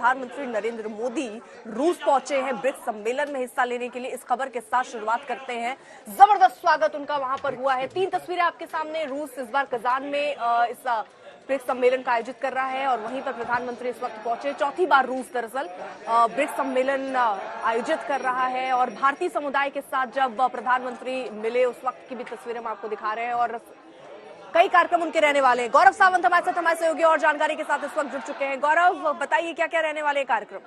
प्रधानमंत्री नरेंद्र मोदी रूस पहुंचे हैं ब्रिक्स सम्मेलन में हिस्सा लेने के लिए। इस खबर के साथ शुरुआत करते हैं। जबरदस्त स्वागत उनका वहां पर हुआ है। 3 तस्वीरें आपके सामने। रूस इस बार कजान में इस ब्रिक्स सम्मेलन का आयोजित कर रहा है और वहीं पर प्रधानमंत्री इस वक्त पहुंचे। चौथी बार रूस दरअसल ब्रिक्स सम्मेलन आयोजित कर रहा है और भारतीय समुदाय के साथ जब प्रधानमंत्री मिले उस वक्त की भी तस्वीरें हम आपको दिखा रहे हैं और कई कार्यक्रम उनके रहने वाले हैं। गौरव सावंत हमारे साथ सहयोगी और जानकारी के साथ इस वक्त जुड़ चुके हैं। गौरव, बताइए क्या क्या रहने वाले कार्यक्रम।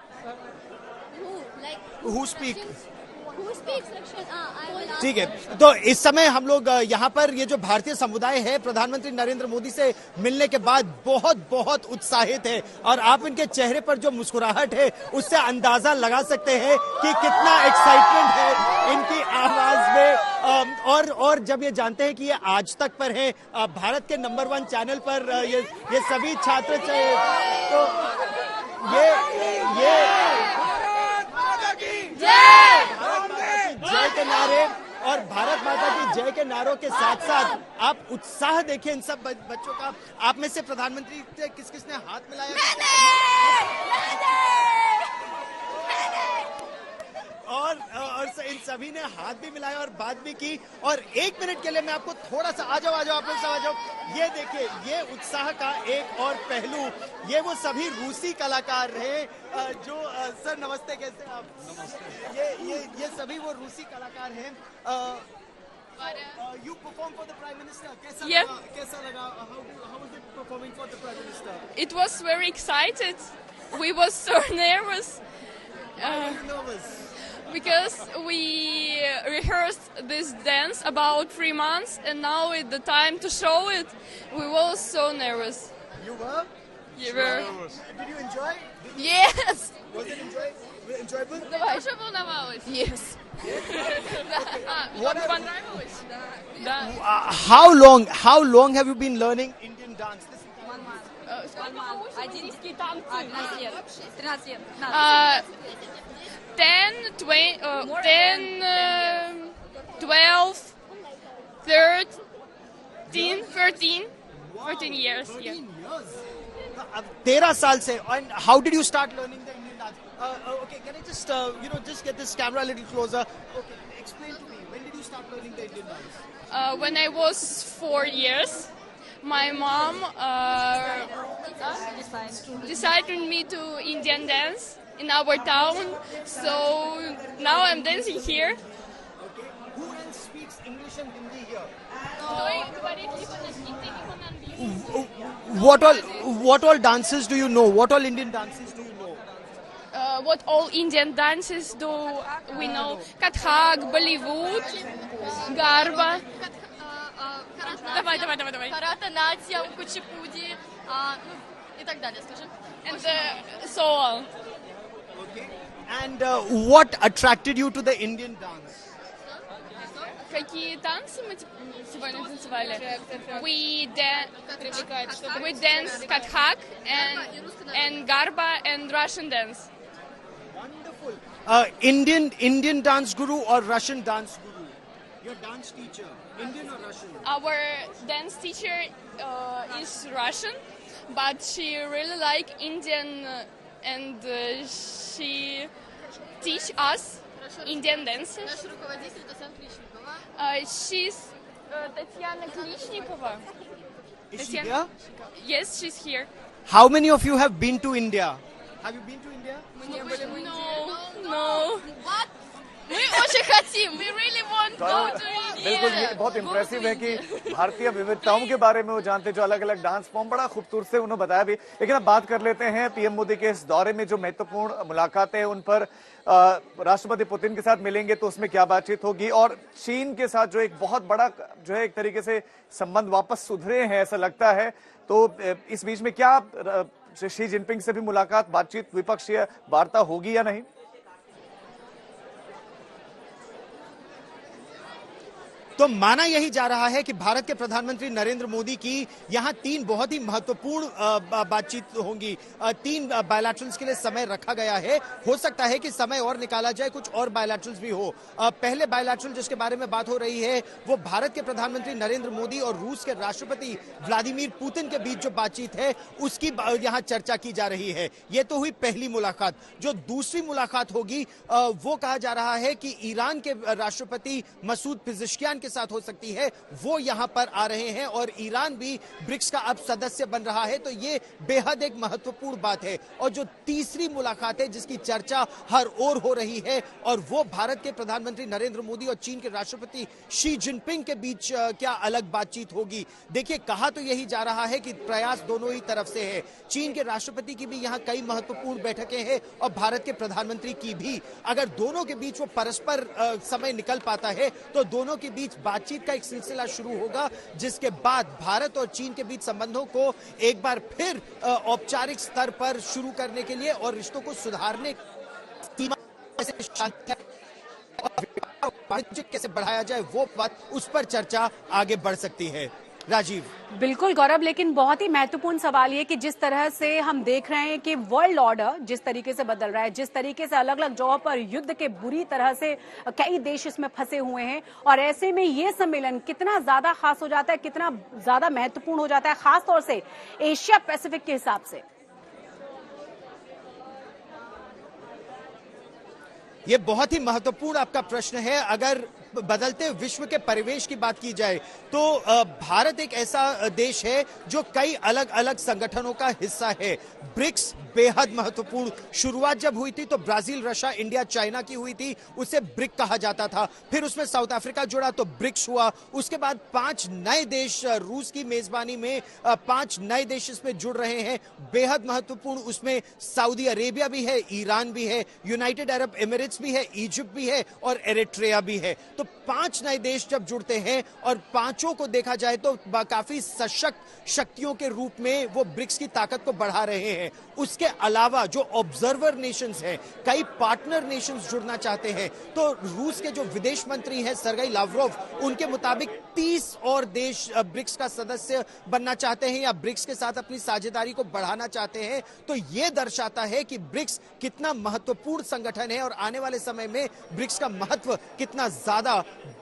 ठीक है, तो इस समय हम लोग यहाँ पर ये जो भारतीय समुदाय है प्रधानमंत्री नरेंद्र मोदी से मिलने के बाद बहुत बहुत उत्साहित है और आप इनके चेहरे पर जो मुस्कुराहट है उससे अंदाजा लगा सकते हैं कि कितना एक्साइटमेंट है इनकी आवाज में। और जब ये जानते हैं कि ये आज तक पर है भारत के नंबर 1 चैनल पर ये सभी छात्र तो ये जय के नारे और भारत माता की जय के नारों के साथ साथ आप उत्साह देखें इन सब बच्चों का। आप में से प्रधानमंत्री से किस किसने हाथ मिलाया? और इन सभी ने हाथ भी मिलाया और बात भी की। और 1 मिनट के लिए मैं आपको थोड़ा सा आ जाओ आप लोग सब आ जाओ। ये देखिए, ये उत्साह का एक और पहलू, ये वो सभी रूसी कलाकार हैं जो सर नमस्ते, कैसे आप? नमस्ते। ये सभी वो रूसी कलाकार हैं। You performed for the Prime Minister. कैसा लगा? How was it performing for the Prime Minister? It was very excited. We was so nervous. Why were you nervous? Because we rehearsed this dance about 3 months and now is the time to show it. We were so nervous. You were? You were. Did you enjoy? Yes. Was it enjoyable? Тоже волновалась? Yes. What понравилось? Да. How long have you been learning Indian dance? 1 month. 11 лет. 13 лет. 10, 12, 13, 14 years. 13 years. 13 साल से. And how did you start learning the Indian dance? Okay, can I just just get this camera a little closer? Okay, explain to me, when did you start learning the Indian dance? When I was 4 years, my mom decided me to Indian dance in our town, so now I'm dancing here. Okay, who else speaks English and Hindi here? What all dances do you know? What all Indian dances do you know? What all Indian dances do we know? Kathak, Bollywood, Garba. Давай. Bharatanatyam, Kuchipudi, и так далее, скажем. And so on. Okay. And what attracted you to the Indian dance? Какие танцы мы сегодня танцевали? We dance Kathak and Garba and Russian dance. Wonderful. Indian dance guru or Russian dance guru? Your dance teacher, Indian or Russian? Our dance teacher is Russian, but she really like Indian and she teach us Indian dances. Наш руководитель Татьяна Кличникова. She's Tatiana Klishnikova. Is she here? Yes, she's here. How many of you have been to India? Have you been to India? No. What? Мы очень хотим. We really want to go to India. बिल्कुल, ये बहुत impressive है कि भारतीय विविधताओं के बारे में वो जानते, जो अलग अलग डांस फॉर्म बड़ा खूबसूरत से उन्होंने बताया भी। लेकिन अब बात कर लेते हैं पीएम मोदी के इस दौरे में जो महत्वपूर्ण मुलाकातें हैं उन पर। राष्ट्रपति पुतिन के साथ मिलेंगे तो उसमें क्या बातचीत होगी, और चीन के साथ जो एक बहुत बड़ा जो है एक तरीके से संबंध वापस सुधरे हैं ऐसा लगता है, तो इस बीच में क्या शी जिनपिंग से भी मुलाकात, बातचीत, द्विपक्षीय वार्ता होगी या नहीं? तो माना यही जा रहा है कि भारत के प्रधानमंत्री नरेंद्र मोदी की यहां 3 बहुत ही महत्वपूर्ण बातचीत होंगी। 3 बायलैटरल्स के लिए समय रखा गया है। हो सकता है कि समय और निकाला जाए, कुछ और बायलैटरल्स भी हो। पहले बायलैटरल जिसके बारे में बात हो रही है वो भारत के प्रधानमंत्री नरेंद्र मोदी और रूस के राष्ट्रपति व्लादिमीर पुतिन के बीच जो बातचीत है उसकी यहां चर्चा की जा रही है। यह तो हुई पहली मुलाकात। जो दूसरी मुलाकात होगी वो कहा जा रहा है कि ईरान के राष्ट्रपति मसूद पिज़ेश्कियान के साथ हो सकती है। वो यहां पर आ रहे हैं और ईरान भी ब्रिक्स का अब सदस्य बन रहा है, तो ये बेहद एक महत्वपूर्ण बात है। और जो तीसरी मुलाकात है जिसकी चर्चा हर ओर हो रही है और वो भारत के प्रधानमंत्री नरेंद्र मोदी और चीन के राष्ट्रपति शी जिनपिंग के बीच क्या अलग बातचीत होगी। देखिए, कहा तो यही जा रहा है कि प्रयास दोनों ही तरफ से है। चीन के राष्ट्रपति की भी यहां कई महत्वपूर्ण बैठकें हैं और भारत के प्रधानमंत्री की भी। अगर दोनों के बीच वो परस्पर समय निकल पाता है तो दोनों के बीच बातचीत का एक सिलसिला शुरू होगा, जिसके बाद भारत और चीन के बीच संबंधों को एक बार फिर औपचारिक स्तर पर शुरू करने के लिए और रिश्तों को सुधारने कैसे बढ़ाया जाए वो बात, उस पर चर्चा आगे बढ़ सकती है। राजीव। बिल्कुल गौरव, लेकिन बहुत ही महत्वपूर्ण सवाल ये कि जिस तरह से हम देख रहे हैं कि वर्ल्ड ऑर्डर जिस तरीके से बदल रहा है, जिस तरीके से अलग अलग जगहों पर युद्ध के बुरी तरह से कई देश इसमें फंसे हुए हैं, और ऐसे में ये सम्मेलन कितना ज्यादा खास हो जाता है, कितना ज्यादा महत्वपूर्ण हो जाता है, खास तौर से एशिया पैसिफिक के हिसाब से। ये बहुत ही महत्वपूर्ण आपका प्रश्न है। अगर बदलते विश्व के परिवेश की बात की जाए तो भारत एक ऐसा देश है जो कई अलग अलग संगठनों का हिस्सा है। ब्रिक्स बेहद महत्वपूर्ण, शुरुआत जब हुई थी तो ब्राजील, रशिया, इंडिया, चाइना की हुई थी, उसे ब्रिक कहा जाता था। फिर उसमें साउथ अफ्रीका जुड़ा तो ब्रिक्स हुआ। उसके बाद 5 नए देश, रूस की मेजबानी में 5 नए देश इसमें जुड़ रहे हैं, बेहद महत्वपूर्ण। उसमें सऊदी अरेबिया भी है, ईरान भी है, यूनाइटेड अरब एमिरेट्स भी है, इजिप्ट भी है और एरिट्रिया भी है। तो 5 नए देश जब जुड़ते हैं और पांचों को देखा जाए तो काफी सशक्त शक्तियों के रूप में वो ब्रिक्स की ताकत को बढ़ा रहे हैं। उसके अलावा जो ऑब्जर्वर नेशंस हैं, कई पार्टनर नेशंस जुड़ना चाहते हैं। तो रूस के जो विदेश मंत्री हैं सर्गेई लावरोव, उनके मुताबिक 30 और देश ब्रिक्स का सदस्य बनना चाहते हैं या ब्रिक्स के साथ अपनी साझेदारी को बढ़ाना चाहते हैं। तो यह दर्शाता है कि ब्रिक्स कितना महत्वपूर्ण संगठन है और आने वाले समय में ब्रिक्स का महत्व कितना ज्यादा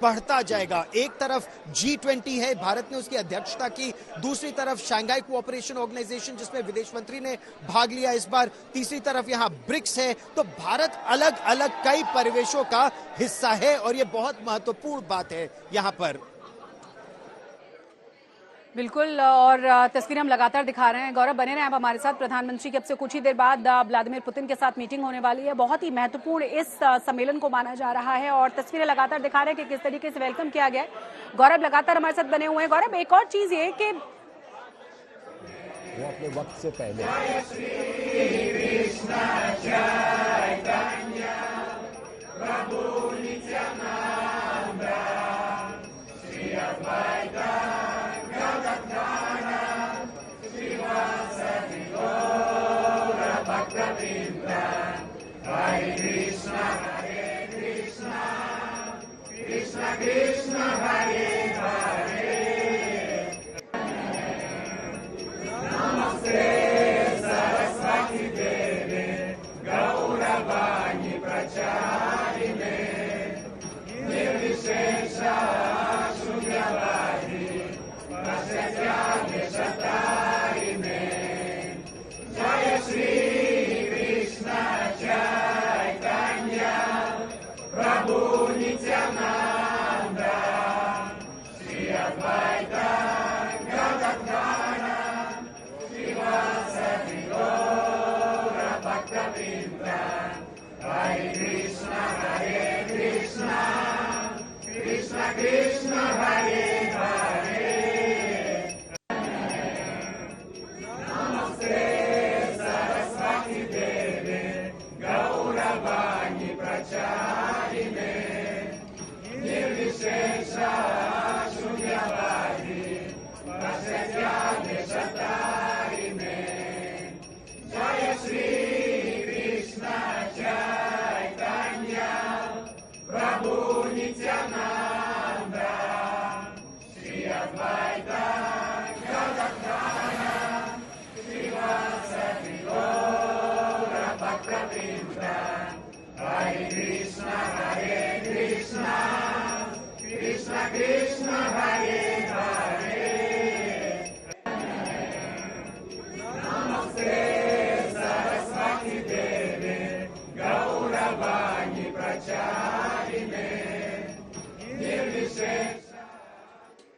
बढ़ता जाएगा। एक तरफ G20 है, भारत ने उसकी अध्यक्षता की, दूसरी तरफ शंघाई कोऑपरेशन ऑर्गेनाइजेशन जिसमें विदेश मंत्री ने भाग लिया इस बार, तीसरी तरफ यहां ब्रिक्स है। तो भारत अलग अलग कई परिवेशों का हिस्सा है और यह बहुत महत्वपूर्ण बात है यहां पर। बिल्कुल, और तस्वीर हम लगातार दिखा रहे हैं। गौरव, बने रहे आप हमारे साथ। प्रधानमंत्री की अब से कुछ ही देर बाद व्लादिमीर पुतिन के साथ मीटिंग होने वाली है। बहुत ही महत्वपूर्ण इस सम्मेलन को माना जा रहा है और तस्वीरें लगातार दिखा रहे हैं कि किस तरीके से वेलकम किया गया है। गौरव लगातार हमारे साथ बने हुए हैं। गौरव, एक और चीज ये कि वो अपने वक्त से पहले Nityananda,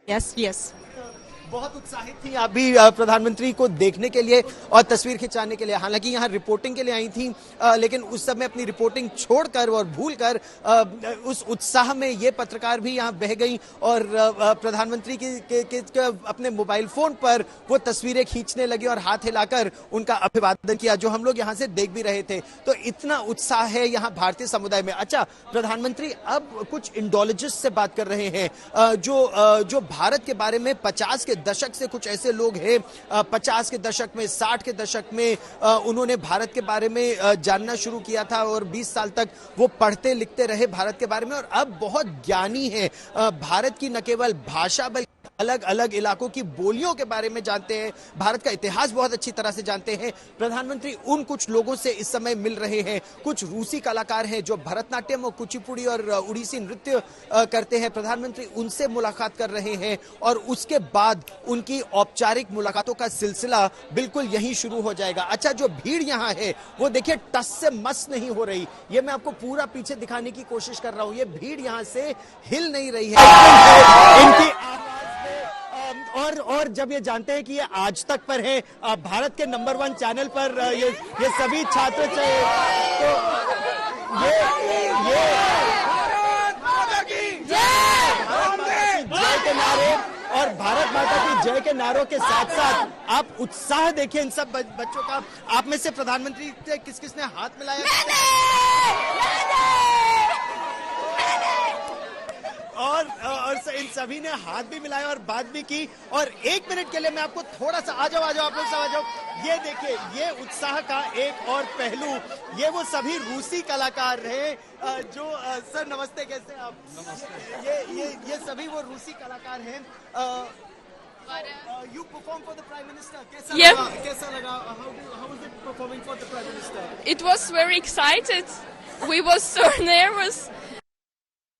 Yes, yes. बहुत उत्साहित थी आप भी प्रधानमंत्री को देखने के लिए और तस्वीर खिंचाने के लिए। हालांकि यहाँ रिपोर्टिंग के लिए आई थी, लेकिन उस समय अपनी रिपोर्टिंग छोड़कर और भूलकर उस उत्साह में ये पत्रकार भी यहाँ बह गई और प्रधानमंत्री के अपने मोबाइल फोन पर वो तस्वीरें खींचने लगी और हाथ हिलाकर उनका अभिवादन किया, जो हम लोग यहाँ से देख भी रहे थे। तो इतना उत्साह है यहाँ भारतीय समुदाय में। अच्छा, प्रधानमंत्री अब कुछ इंडोलॉजिस्ट से बात कर रहे हैं, जो भारत के बारे में 50 के दशक से कुछ ऐसे लोग हैं, 50 के दशक में, 60 के दशक में उन्होंने भारत के बारे में जानना शुरू किया था और 20 साल तक वो पढ़ते लिखते रहे भारत के बारे में और अब बहुत ज्ञानी है। भारत की न केवल भाषा बल्कि अलग अलग इलाकों की बोलियों के बारे में जानते हैं, भारत का इतिहास बहुत अच्छी तरह से जानते हैं। प्रधानमंत्री उन कुछ लोगों से इस समय मिल रहे हैं। कुछ रूसी कलाकार हैं जो भरतनाट्यम और कुचिपुड़ी और उड़ीसी नृत्य करते हैं, प्रधानमंत्री उनसे मुलाकात कर रहे हैं और उसके बाद उनकी औपचारिक मुलाकातों का सिलसिला बिल्कुल यहीं शुरू हो जाएगा। अच्छा, जो भीड़ यहाँ है वो देखिए टस से मस नहीं हो रही, ये मैं आपको पूरा पीछे दिखाने की कोशिश कर रहा हूँ। ये भीड़ यहाँ से हिल नहीं रही है इनकी और जब ये जानते हैं कि ये आज तक पर है, भारत के नंबर 1 चैनल पर ये सभी छात्र तो जय के नारे और भारत माता की जय के नारों के साथ साथ आप उत्साह देखिए इन सब बच्चों का। आप में से प्रधानमंत्री से किस किसने हाथ मिलाया? और इन सभी ने हाथ भी मिलाया और बात भी की। और 1 मिनट के लिए मैं आपको थोड़ा सा आ जाओ आप लोग सब आ जाओ। ये देखिए, ये उत्साह का एक और पहलू, ये वो सभी रूसी कलाकार हैं जो सर नमस्ते, कैसे आप? नमस्ते। ये सभी वो रूसी कलाकार हैं। You perform for the Prime Minister. कैसा लगा? How was it performing for the Prime Minister? It was very excited. We were so nervous